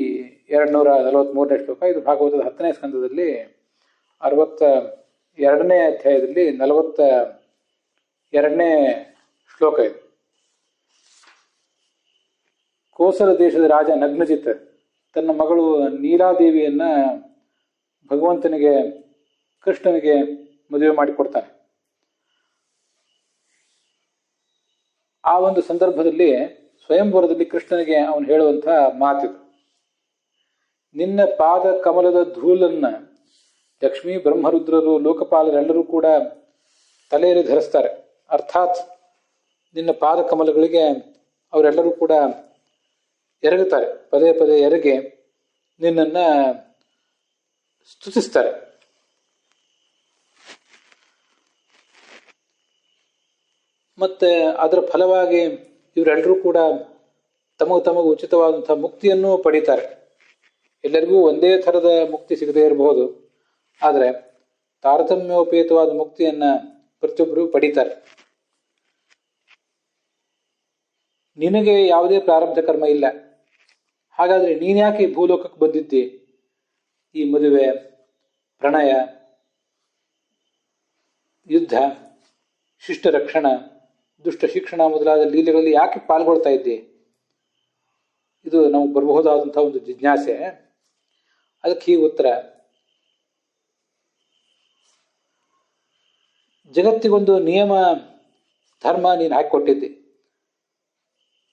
243ನೇ ಶ್ಲೋಕ. ಇದು ಭಾಗವತದ 10ನೇ ಸ್ಕಂದದಲ್ಲಿ 62ನೇ ಅಧ್ಯಾಯದಲ್ಲಿ 42ನೇ ಶ್ಲೋಕ ಇದು. ಕೋಸಲ ದೇಶದ ರಾಜ ನಗ್ನಜಿತ್ ತನ್ನ ಮಗಳು ನೀಲಾದೇವಿಯನ್ನ ಭಗವಂತನಿಗೆ ಕೃಷ್ಣನಿಗೆ ಮದುವೆ ಮಾಡಿಕೊಡ್ತಾನೆ. ಆ ಒಂದು ಸಂದರ್ಭದಲ್ಲಿ ಸ್ವಯಂವರದಲ್ಲಿ ಕೃಷ್ಣನಿಗೆ ಅವನು ಹೇಳುವಂತಹ ಮಾತಿದು, ನಿನ್ನ ಪಾದ ಕಮಲದ ಧೂಳನ್ನ ಲಕ್ಷ್ಮೀ ಬ್ರಹ್ಮರುದ್ರರು ಲೋಕಪಾಲರೆಲ್ಲರೂ ಕೂಡ ತಲೆಯಲ್ಲಿ ಧರಿಸ್ತಾರೆ. ಅರ್ಥಾತ್ ನಿನ್ನ ಪಾದ ಕಮಲಗಳಿಗೆ ಅವರೆಲ್ಲರೂ ಕೂಡ ಎರಗುತ್ತಾರೆ, ಪದೇ ಪದೇ ಎರಗಿ ನಿನ್ನನ್ನ ಸ್ತುತಿಸ್ತಾರೆ. ಮತ್ತೆ ಅದರ ಫಲವಾಗಿ ಇವರೆಲ್ಲರೂ ಕೂಡ ತಮಗೂ ಉಚಿತವಾದಂತಹ ಮುಕ್ತಿಯನ್ನು ಪಡೀತಾರೆ. ಎಲ್ಲರಿಗೂ ಒಂದೇ ಥರದ ಮುಕ್ತಿ ಸಿಗದೇ ಇರಬಹುದು, ಆದರೆ ತಾರತಮ್ಯೋಪೇತವಾದ ಮುಕ್ತಿಯನ್ನ ಪ್ರತಿಯೊಬ್ಬರು ಪಡೀತಾರೆ. ನಿನಗೆ ಯಾವುದೇ ಪ್ರಾರಬ್ಧ ಕರ್ಮ ಇಲ್ಲ, ಹಾಗಾದ್ರೆ ನೀನ್ಯಾಕೆ ಈ ಭೂಲೋಕಕ್ಕೆ ಬಂದಿದ್ದಿ? ಈ ಮದುವೆ, ಪ್ರಣಯ, ಯುದ್ಧ, ಶಿಷ್ಟ ರಕ್ಷಣ, ದುಷ್ಟ ಶಿಕ್ಷಣ ಮೊದಲಾದ ಲೀಲೆಗಳಲ್ಲಿ ಯಾಕೆ ಪಾಲ್ಗೊಳ್ತಾ ಇದ್ದಿ? ಇದು ನಮಗೆ ಬರಬಹುದಾದಂತಹ ಒಂದು ಜಿಜ್ಞಾಸೆ. ಅದಕ್ಕೆ ಈ ಉತ್ತರ, ಜಗತ್ತಿಗೊಂದು ನಿಯಮ ಧರ್ಮ ನೀನು ಹಾಕಿಕೊಟ್ಟಿದ್ದಿ.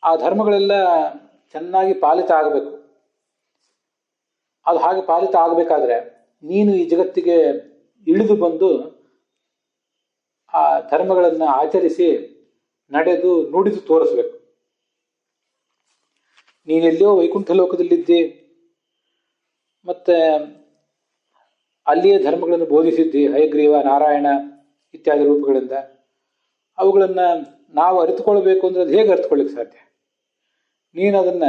ಆ ಧರ್ಮಗಳೆಲ್ಲ ಚೆನ್ನಾಗಿ ಪಾಲಿತ ಆಗಬೇಕು. ಅದು ಹಾಗೆ ಪಾಲಿತ ಆಗಬೇಕಾದ್ರೆ ನೀನು ಈ ಜಗತ್ತಿಗೆ ಇಳಿದು ಬಂದು ಆ ಧರ್ಮಗಳನ್ನು ಆಚರಿಸಿ ನಡೆದು ನುಡಿದು ತೋರಿಸ್ಬೇಕು. ನೀನೆಲ್ಲೋ ವೈಕುಂಠ ಲೋಕದಲ್ಲಿದ್ದಿ, ಮತ್ತೆ ಅಲ್ಲಿಯೇ ಧರ್ಮಗಳನ್ನು ಬೋಧಿಸಿದ್ದಿ, ಹಯಗ್ರೀವ, ನಾರಾಯಣ ಇತ್ಯಾದಿ ರೂಪಗಳಿಂದ. ಅವುಗಳನ್ನ ನಾವು ಅರಿತುಕೊಳ್ಬೇಕು ಅಂದ್ರೆ ಅದು ಹೇಗೆ ಅರಿತುಕೊಳ್ಳಿಕ್ಕೆ ಸಾಧ್ಯ? ನೀನು ಅದನ್ನ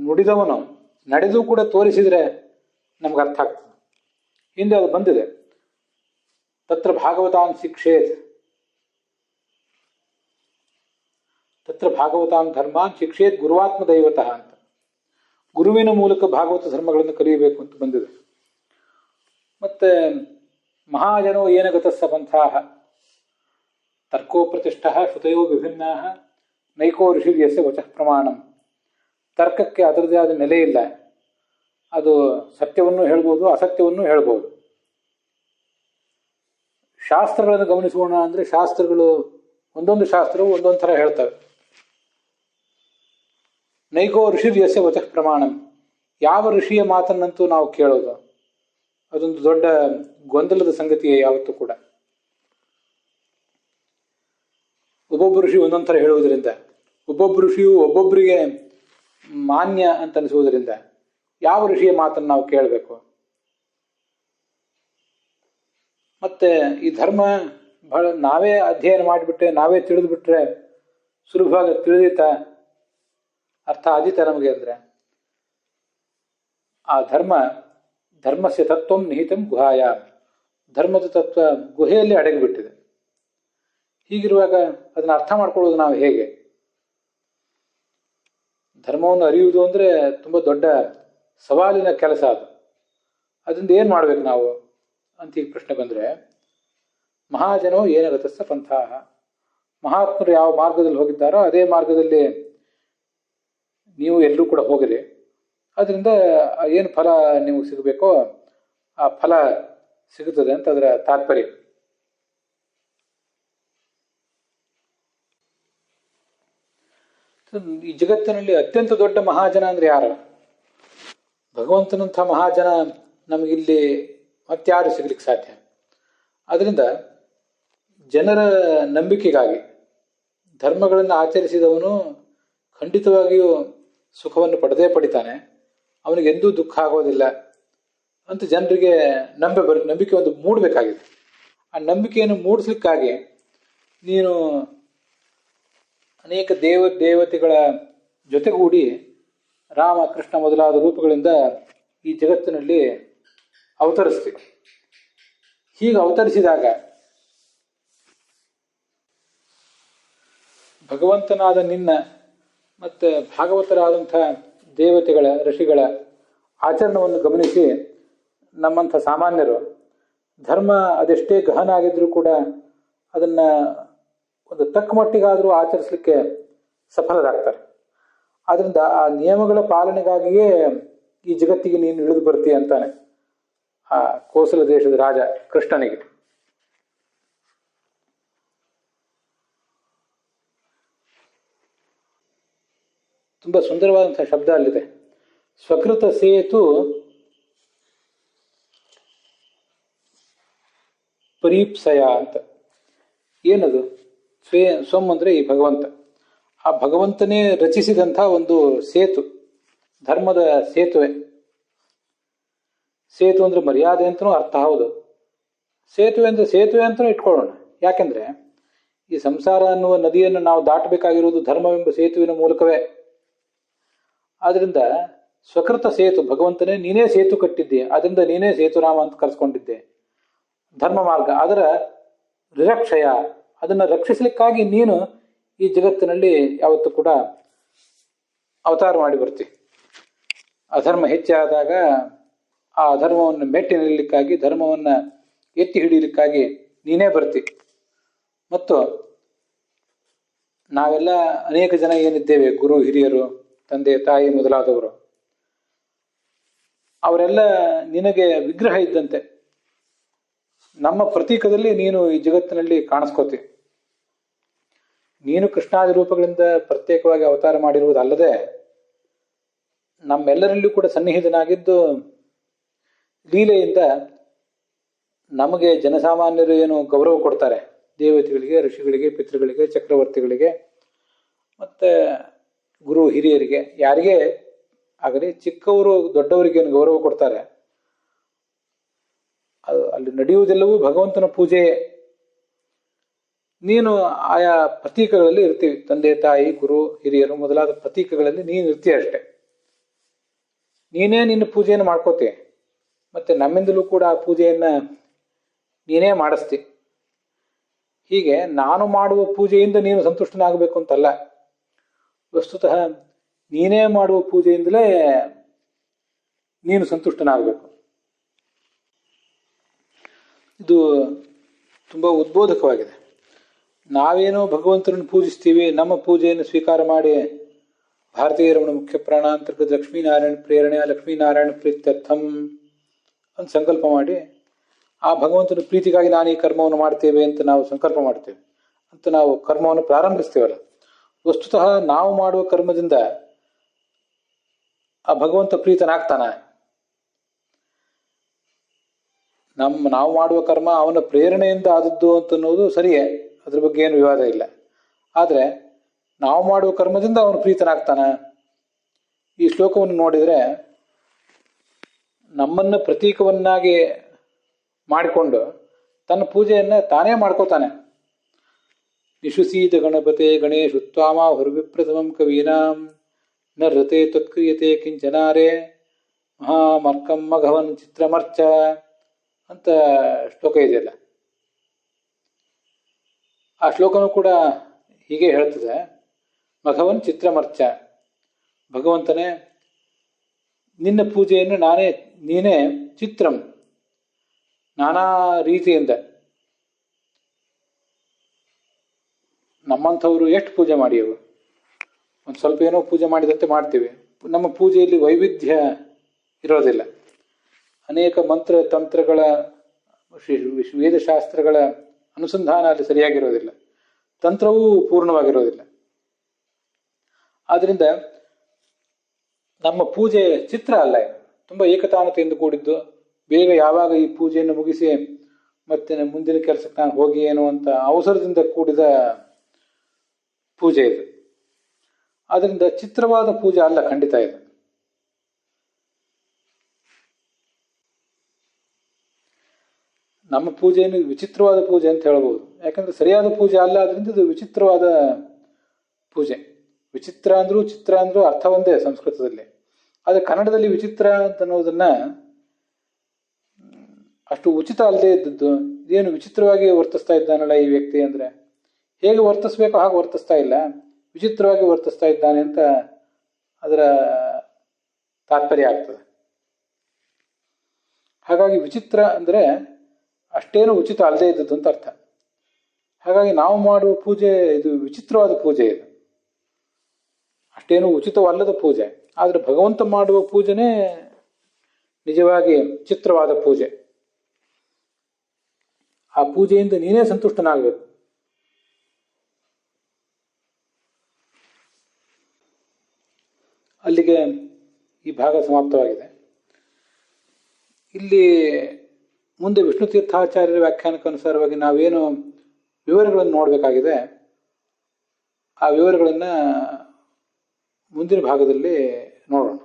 ನುಡಿದವನು ನಡೆದು ಕೂಡ ತೋರಿಸಿದ್ರೆ ನಮ್ಗೆ ಅರ್ಥ ಆಗ್ತದೆ. ಹಿಂದೆ ಅದು ಬಂದಿದೆ, ತತ್ರ ಭಾಗವತಾನ್ ಶಿಕ್ಷೇತ್, ತತ್ರ ಭಾಗವತಾಂ ಧರ್ಮಾನ್ ಶಿಕ್ಷೇತ್ ಗುರುವಾತ್ಮ ದೈವತಃ ಅಂತ. ಗುರುವಿನ ಮೂಲಕ ಭಾಗವತ ಧರ್ಮಗಳನ್ನು ಕಲಿಯಬೇಕು ಅಂತ ಬಂದಿದೆ. ಮತ್ತೆ ಮಹಾಜನೋ ಏನ ಗತಸ್ಸ ಪಂಥಾಃ ತರ್ಕೋ ಪ್ರತಿಷ್ಠಃ ಶ್ರುತಯೋ ವಿಭಿನ್ನಾಃ ನೈಕೋ ಋಷಿರ್ಯಸ್ಯ ವಚಃ ಪ್ರಮಾಣಂ. ತರ್ಕಕ್ಕೆ ಅದರದೇ ಆದ ನೆಲೆ ಇಲ್ಲ. ಅದು ಸತ್ಯವನ್ನು ಹೇಳ್ಬೋದು, ಅಸತ್ಯವನ್ನು ಹೇಳ್ಬೋದು. ಶಾಸ್ತ್ರಗಳನ್ನು ಗಮನಿಸೋಣ ಅಂದರೆ ಶಾಸ್ತ್ರಗಳು ಒಂದೊಂದು ಶಾಸ್ತ್ರವು ಒಂದೊಂದು ಥರ ಹೇಳ್ತವೆ. ನೈಕೋ ಋಷಿರ್ಯಸ್ಯ ವಚಃ ಪ್ರಮಾಣಂ. ಯಾವ ಋಷಿಯ ಮಾತನ್ನಂತೂ ನಾವು ಕೇಳೋದು ಅದೊಂದು ದೊಡ್ಡ ಗೊಂದಲದ ಸಂಗತಿಯೇ ಯಾವತ್ತೂ ಕೂಡ. ಒಬ್ಬೊಬ್ಬ ಋಷಿ ಒಂದೊಂದು ಥರ ಹೇಳುವುದರಿಂದ, ಒಬ್ಬೊಬ್ಬ ಋಷಿಯು ಒಬ್ಬೊಬ್ಬರಿಗೆ ಮಾನ್ಯ ಅಂತ ಅನಿಸುವುದರಿಂದ ಯಾವ ಋಷಿಯ ಮಾತನ್ನು ನಾವು ಕೇಳಬೇಕು? ಮತ್ತೆ ಈ ಧರ್ಮ ಬಹಳ ನಾವೇ ಅಧ್ಯಯನ ಮಾಡಿಬಿಟ್ರೆ, ನಾವೇ ತಿಳಿದುಬಿಟ್ರೆ ಸುಲಭವಾಗಿ ತಿಳಿದೀತ, ಅರ್ಥ ಆದೀತ ನಮಗೆ ಅಂದರೆ ಆ ಧರ್ಮಸ್ಯ ತತ್ವಂ ನಿಹಿತಂ ಗುಹಾಯಾಮ್. ಧರ್ಮದ ತತ್ವ ಗುಹೆಯಲ್ಲಿ ಅಡಗಿಬಿಟ್ಟಿದೆ. ಹೀಗಿರುವಾಗ ಅದನ್ನು ಅರ್ಥ ಮಾಡ್ಕೊಳ್ಳೋದು ನಾವು ಹೇಗೆ? ಧರ್ಮವನ್ನು ಅರಿಯುವುದು ಅಂದರೆ ತುಂಬ ದೊಡ್ಡ ಸವಾಲಿನ ಕೆಲಸ ಅದು. ಅದರಿಂದ ಏನು ಮಾಡ್ಬೇಕು ನಾವು ಅಂತ ಈಗ ಪ್ರಶ್ನೆ ಬಂದರೆ, ಮಹಾಜನೋ ಏನ ಗತಸ್ಸ ಪಂಥಾಃ. ಮಹಾತ್ಮರು ಯಾವ ಮಾರ್ಗದಲ್ಲಿ ಹೋಗಿದ್ದಾರೋ ಅದೇ ಮಾರ್ಗದಲ್ಲಿ ನೀವು ಎಲ್ಲರೂ ಕೂಡ ಹೋಗಿರಿ. ಅದರಿಂದ ಏನು ಫಲ ನಿಮಗೆ ಸಿಗಬೇಕೋ ಆ ಫಲ ಸಿಗುತ್ತದೆ ಅಂತ ಅದರ ತಾತ್ಪರ್ಯ. ಈ ಜಗತ್ತಿನಲ್ಲಿ ಅತ್ಯಂತ ದೊಡ್ಡ ಮಹಾಜನ ಅಂದರೆ ಯಾರು? ಭಗವಂತನಂಥ ಮಹಾಜನ ನಮಗಿಲ್ಲಿ ಮತ್ತಾರು ಸಿಗ್ಲಿಕ್ಕೆ ಸಾಧ್ಯ. ಅದರಿಂದ ಜನರ ನಂಬಿಕೆಗಾಗಿ ಧರ್ಮಗಳನ್ನು ಆಚರಿಸಿದವನು ಖಂಡಿತವಾಗಿಯೂ ಸುಖವನ್ನು ಪಡೆದೇ ಪಡಿತಾನೆ, ಅವನಿಗೆಂದೂ ದುಃಖ ಆಗೋದಿಲ್ಲ ಅಂತ ಜನರಿಗೆ ನಂಬಿಕೆ ಒಂದು ಮೂಡಬೇಕಾಗಿದೆ. ಆ ನಂಬಿಕೆಯನ್ನು ಮೂಡಿಸ್ಲಿಕ್ಕಾಗಿ ನೀನು ಅನೇಕ ದೇವತೆಗಳ ಜೊತೆಗೂಡಿ ರಾಮ ಕೃಷ್ಣ ಮೊದಲಾದ ರೂಪಗಳಿಂದ ಈ ಜಗತ್ತಿನಲ್ಲಿ ಅವತರಿಸ್ತೀವಿ. ಹೀಗೆ ಅವತರಿಸಿದಾಗ ಭಗವಂತನಾದ ನಿನ್ನ ಮತ್ತು ಭಾಗವತರಾದಂಥ ದೇವತೆಗಳ ಋಷಿಗಳ ಆಚರಣವನ್ನು ಗಮನಿಸಿ ನಮ್ಮಂಥ ಸಾಮಾನ್ಯರು ಧರ್ಮ ಅದೆಷ್ಟೇ ಗಹನ ಆಗಿದ್ರೂ ಕೂಡ ಅದನ್ನು ಒಂದು ತಕ್ಕ ಮಟ್ಟಿಗಾದರೂ ಆಚರಿಸಲಿಕ್ಕೆ ಸಫಲರಾಗ್ತಾರೆ. ಆದ್ದರಿಂದ ಆ ನಿಯಮಗಳ ಪಾಲನೆಗಾಗಿಯೇ ಈ ಜಗತ್ತಿಗೆ ನೀನು ಇಳಿದು ಬರ್ತೀಯ ಅಂತಾನೆ ಆ ಕೋಸಲ ದೇಶದ ರಾಜ ಕೃಷ್ಣನಿಗೆ. ತುಂಬ ಸುಂದರವಾದಂಥ ಶಬ್ದ ಅಲ್ಲಿದೆ. ಸ್ವಕೃತ ಸೇತು ಪರೀಪ್ಸಯ ಅಂತ. ಏನದು? ಸ್ವಂ ಅಂದರೆ ಈ ಭಗವಂತ. ಆ ಭಗವಂತನೇ ರಚಿಸಿದಂಥ ಒಂದು ಸೇತು, ಧರ್ಮದ ಸೇತುವೆ. ಸೇತು ಅಂದರೆ ಮರ್ಯಾದೆ ಅಂತಲೂ ಅರ್ಥ. ಹೌದು, ಸೇತುವೆ ಅಂತಲೂ ಇಟ್ಕೊಳ್ಳೋಣ. ಯಾಕೆಂದರೆ ಈ ಸಂಸಾರ ಅನ್ನುವ ನದಿಯನ್ನು ನಾವು ದಾಟಬೇಕಾಗಿರುವುದು ಧರ್ಮವೆಂಬ ಸೇತುವಿನ ಮೂಲಕವೇ. ಆದ್ರಿಂದ ಸ್ವಕೃತ ಸೇತು, ಭಗವಂತನೇ ನೀನೇ ಸೇತು ಕಟ್ಟಿದ್ದೆ, ಅದರಿಂದ ನೀನೇ ಸೇತುರಾಮ ಅಂತ ಕರೆಸ್ಕೊಂಡಿದ್ದೆ. ಧರ್ಮ ಮಾರ್ಗ ಅದರ ರಿರಕ್ಷಯ, ಅದನ್ನು ರಕ್ಷಿಸಲಿಕ್ಕಾಗಿ ನೀನು ಈ ಜಗತ್ತಿನಲ್ಲಿ ಯಾವತ್ತೂ ಕೂಡ ಅವತಾರ ಮಾಡಿ ಬರ್ತಿ. ಅಧರ್ಮ ಹೆಚ್ಚಾದಾಗ ಆ ಅಧರ್ಮವನ್ನು ಮೆಟ್ಟಿ ನಿಲ್ಲಲಿಕ್ಕಾಗಿ, ಧರ್ಮವನ್ನು ಎತ್ತಿ ಹಿಡಿಯಲಿಕ್ಕಾಗಿ ನೀನೇ ಬರ್ತಿ. ಮತ್ತು ನಾವೆಲ್ಲ ಅನೇಕ ಜನ ಏನಿದ್ದೇವೆ, ಗುರು ಹಿರಿಯರು, ತಂದೆ ತಾಯಿ ಮೊದಲಾದವರು, ಅವರೆಲ್ಲ ನಿನಗೆ ವಿಗ್ರಹ ಇದ್ದಂತೆ. ನಮ್ಮ ಪ್ರತೀಕದಲ್ಲಿ ನೀನು ಈ ಜಗತ್ತಿನಲ್ಲಿ ಕಾಣಿಸ್ಕೋತಿ. ನೀನು ಕೃಷ್ಣಾದಿ ರೂಪಗಳಿಂದ ಪ್ರತ್ಯೇಕವಾಗಿ ಅವತಾರ ಮಾಡಿರುವುದಲ್ಲದೆ ನಮ್ಮೆಲ್ಲರಲ್ಲೂ ಕೂಡ ಸನ್ನಿಹಿತನಾಗಿದ್ದು ಲೀಲೆಯಿಂದ ನಮಗೆ ಜನಸಾಮಾನ್ಯರು ಏನು ಗೌರವ ಕೊಡ್ತಾರೆ, ದೇವತೆಗಳಿಗೆ, ಋಷಿಗಳಿಗೆ, ಪಿತೃಗಳಿಗೆ, ಚಕ್ರವರ್ತಿಗಳಿಗೆ, ಮತ್ತೆ ಗುರು ಹಿರಿಯರಿಗೆ, ಯಾರಿಗೇ ಆಗಲಿ, ಚಿಕ್ಕವರು ದೊಡ್ಡವರಿಗೆ ಏನು ಗೌರವ ಕೊಡ್ತಾರೆ, ಅದು ಅಲ್ಲಿ ನಡೆಯುವುದೆಲ್ಲವೂ ಭಗವಂತನ ಪೂಜೆಯೇ. ನೀನು ಆಯಾ ಪ್ರತೀಕಗಳಲ್ಲಿ ಇರ್ತೀವಿ. ತಂದೆ ತಾಯಿ, ಗುರು ಹಿರಿಯರು ಮೊದಲಾದ ಪ್ರತೀಕಗಳಲ್ಲಿ ನೀನು ಇರ್ತೀಯ ಅಷ್ಟೆ. ನೀನೇ ನಿನ್ನ ಪೂಜೆಯನ್ನು ಮಾಡ್ಕೋತಿ. ಮತ್ತೆ ನಮ್ಮಿಂದಲೂ ಕೂಡ ಆ ಪೂಜೆಯನ್ನು ನೀನೇ ಮಾಡಿಸ್ತಿ. ಹೀಗೆ ನಾನು ಮಾಡುವ ಪೂಜೆಯಿಂದ ನೀನು ಸಂತುಷ್ಟನಾಗಬೇಕು ಅಂತಲ್ಲ, ವಸ್ತುತಃ ನೀನೇ ಮಾಡುವ ಪೂಜೆಯಿಂದಲೇ ನೀನು ಸಂತುಷ್ಟನಾಗಬೇಕು. ಇದು ತುಂಬ ಉದ್ಬೋಧಕವಾಗಿದೆ. ನಾವೇನೋ ಭಗವಂತನನ್ನು ಪೂಜಿಸ್ತೀವಿ, ನಮ್ಮ ಪೂಜೆಯನ್ನು ಸ್ವೀಕಾರ ಮಾಡಿ ಭಾರತೀಯ ರಮಣ ಮುಖ್ಯ ಪ್ರಾಣಾಂತರ್ಗತ ಲಕ್ಷ್ಮೀನಾರಾಯಣ ಪ್ರೇರಣೆ ಲಕ್ಷ್ಮೀನಾರಾಯಣ ಪ್ರೀತ್ಯರ್ಥಂ ಅಂತ ಸಂಕಲ್ಪ ಮಾಡಿ ಆ ಭಗವಂತನ ಪ್ರೀತಿಗಾಗಿ ನಾನು ಈ ಕರ್ಮವನ್ನು ಮಾಡ್ತೇವೆ ಅಂತ ನಾವು ಸಂಕಲ್ಪ ಮಾಡ್ತೇವೆ ಅಂತ ನಾವು ಕರ್ಮವನ್ನು ಪ್ರಾರಂಭಿಸ್ತೇವಲ್ಲ, ವಸ್ತುತಃ ನಾವು ಮಾಡುವ ಕರ್ಮದಿಂದ ಆ ಭಗವಂತ ಪ್ರೀತನಾಗ್ತಾನ? ನಾವು ಮಾಡುವ ಕರ್ಮ ಅವನ ಪ್ರೇರಣೆಯಿಂದ ಆದದ್ದು ಅಂತನ್ನೋದು ಸರಿಯೇ, ಅದ್ರ ಬಗ್ಗೆ ಏನು ವಿವಾದ ಇಲ್ಲ. ಆದರೆ ನಾವು ಮಾಡುವ ಕರ್ಮದಿಂದ ಅವನು ಪ್ರೀತನಾಗ್ತಾನ? ಈ ಶ್ಲೋಕವನ್ನು ನೋಡಿದರೆ ನಮ್ಮನ್ನು ಪ್ರತೀಕವನ್ನಾಗಿ ಮಾಡಿಕೊಂಡು ತನ್ನ ಪೂಜೆಯನ್ನು ತಾನೇ ಮಾಡ್ಕೋತಾನೆ. ನಿಶುಸೀತ ಗಣಪತೆ ಗಣೇಶು ತ್ವಾಮ ಹುರ್ವಿಪ್ರಥಮಂ ಕವೀನಾಂ ನ ರತೆ ತತ್ಕ್ರಿಯತೆ ಕಿಂಚನಾರೇ ಮಹಾಮರ್ಕಂ ಮಘವನ್ ಚಿತ್ರಮರ್ಚ ಅಂತ ಶ್ಲೋಕ ಇದೆಯಲ್ಲ, ಆ ಶ್ಲೋಕನೂ ಕೂಡ ಹೀಗೆ ಹೇಳ್ತದೆ. ಮಘವನ್ ಚಿತ್ರಮರ್ಚ, ಭಗವಂತನೇ ನಿನ್ನ ಪೂಜೆಯನ್ನು ನೀನೇ ಚಿತ್ರಂ ನಾನಾ ರೀತಿಯಿಂದ. ನಮ್ಮಂಥವ್ರು ಎಷ್ಟು ಪೂಜೆ ಮಾಡಿಯವು, ಒಂದು ಸ್ವಲ್ಪ ಏನೋ ಪೂಜೆ ಮಾಡಿದಂತೆ ಮಾಡ್ತೀವಿ. ನಮ್ಮ ಪೂಜೆಯಲ್ಲಿ ವೈವಿಧ್ಯ ಇರೋದಿಲ್ಲ. ಅನೇಕ ಮಂತ್ರ ತಂತ್ರಗಳ ವೇದಶಾಸ್ತ್ರಗಳ ಅನುಸಂಧಾನ ಅಲ್ಲಿ ಸರಿಯಾಗಿರೋದಿಲ್ಲ, ತಂತ್ರವೂ ಪೂರ್ಣವಾಗಿರೋದಿಲ್ಲ. ಆದ್ದರಿಂದ ನಮ್ಮ ಪೂಜೆ ಚಿತ್ರ ಅಲ್ಲ, ಇದು ತುಂಬ ಏಕತಾನತೆಯಿಂದ ಕೂಡಿದ್ದು. ಬೇಗ ಯಾವಾಗ ಈ ಪೂಜೆಯನ್ನು ಮುಗಿಸಿ ಮತ್ತೆ ಮುಂದಿನ ಕೆಲಸಕ್ಕೆ ನಾನು ಹೋಗಿ ಏನು ಅಂತ ಅವಸರದಿಂದ ಕೂಡಿದ ಪೂಜೆ ಇದು. ಆದ್ದರಿಂದ ಚಿತ್ರವಾದ ಪೂಜೆ ಅಲ್ಲ, ಖಂಡಿತ ಇದು. ನಮ್ಮ ಪೂಜೆಯನ್ನು ವಿಚಿತ್ರವಾದ ಪೂಜೆ ಅಂತ ಹೇಳ್ಬೋದು. ಯಾಕಂದ್ರೆ ಸರಿಯಾದ ಪೂಜೆ ಅಲ್ಲ, ಅದರಿಂದ ಇದು ವಿಚಿತ್ರವಾದ ಪೂಜೆ. ವಿಚಿತ್ರ ಅಂದ್ರೂ ಚಿತ್ರ ಅಂದ್ರೂ ಅರ್ಥ ಒಂದೇ ಸಂಸ್ಕೃತದಲ್ಲಿ. ಆದರೆ ಕನ್ನಡದಲ್ಲಿ ವಿಚಿತ್ರ ಅಂತ ಅನ್ನೋದನ್ನ ಅಷ್ಟು ಉಚಿತ ಅಲ್ಲದೆ ಇದ್ದದ್ದು. ಇದೇನು ವಿಚಿತ್ರವಾಗಿ ವರ್ತಿಸ್ತಾ ಇದ್ದಾನಲ್ಲ ಈ ವ್ಯಕ್ತಿ, ಅಂದ್ರೆ ಹೇಗೆ ವರ್ತಿಸ್ಬೇಕೋ ಹಾಗೆ ವರ್ತಿಸ್ತಾ ಇಲ್ಲ, ವಿಚಿತ್ರವಾಗಿ ವರ್ತಿಸ್ತಾ ಇದ್ದಾನೆ ಅಂತ ಅದರ ತಾತ್ಪರ್ಯ ಆಗ್ತದೆ. ಹಾಗಾಗಿ ವಿಚಿತ್ರ ಅಂದ್ರೆ ಅಷ್ಟೇನು ಉಚಿತ ಅಲ್ಲದೆ ಇದ್ದದ್ದು ಅಂತ ಅರ್ಥ. ಹಾಗಾಗಿ ನಾವು ಮಾಡುವ ಪೂಜೆ ಇದು ವಿಚಿತ್ರವಾದ ಪೂಜೆ, ಇದು ಅಷ್ಟೇನು ಉಚಿತವಲ್ಲದ ಪೂಜೆ. ಆದರೆ ಭಗವಂತ ಮಾಡುವ ಪೂಜೆನೇ ನಿಜವಾಗಿ ಚಿತ್ರವಾದ ಪೂಜೆ. ಆ ಪೂಜೆಯಿಂದ ನೀನೇ ಸಂತುಷ್ಟನಾಗಬೇಕು. ಅಲ್ಲಿಗೆ ಈ ಭಾಗ ಸಮಾಪ್ತವಾಗಿದೆ. ಇಲ್ಲಿ ಮುಂದೆ ವಿಷ್ಣು ತೀರ್ಥಾಚಾರ್ಯರ ವ್ಯಾಖ್ಯಾನಕ್ಕನುಸಾರವಾಗಿ ನಾವೇನು ವಿವರಗಳನ್ನು ನೋಡಬೇಕಾಗಿದೆ, ಆ ವಿವರಗಳನ್ನು ಮುಂದಿನ ಭಾಗದಲ್ಲಿ ನೋಡೋಣ.